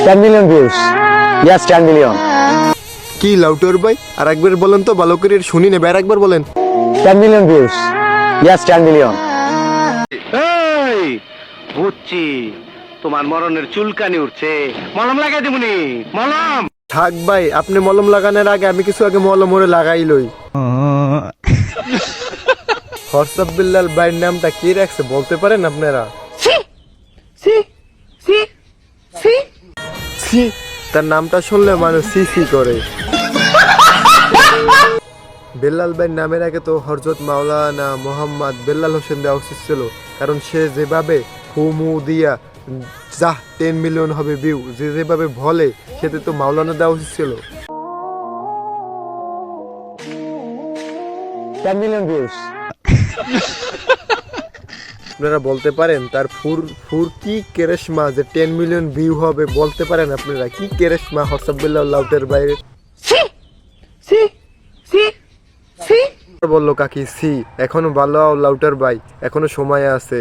10 million views. Yes, 10 million. কি লাউটার ভাই আর একবার বলেন তো ভালো করে শুনি নেবে আর একবার বলেন 10 million views. Yes, 10 million. এই বুঝছি তোমার মরণের চুলকানি উঠছে, মলম লাগাই দিবনি। মলম থাক ভাই আপনি মলম লাগানোর আগে আমি কিছু আগে মলম ওরে লাগাই লই হরসব বিল্লাল ভাইয়ের নামটা কি রাখছে বলতে পারেন আপনারা ছি তার নামটা শুনলে মানুষ সি সি করে বেল্লাল ভাইয়ের নামের আগে তো হযরত মাওলানা মোহাম্মদ বেল্লাল হোসেন দেওয়া উচিত ছিল, কারণ সে যেভাবে ফুমু দিয়া যা 10 মিলিয়ন হবে ভিউ যেভাবে বলে সেটা তো মাওলানা দেওয়া উচিত ছিল। 10 million views. আপনারা বলতে পারেন তার ফুর ফুর কি কেরেশমা যে 10 মিলিয়ন ভিউ হবে, বলতে পারেন আপনারা কি কেরেশমা হরসব বিল্লাল লাউটের বাইরে বললো কাকি সি এখনো ভালো লাউটার ভাই এখনো সময় আছে।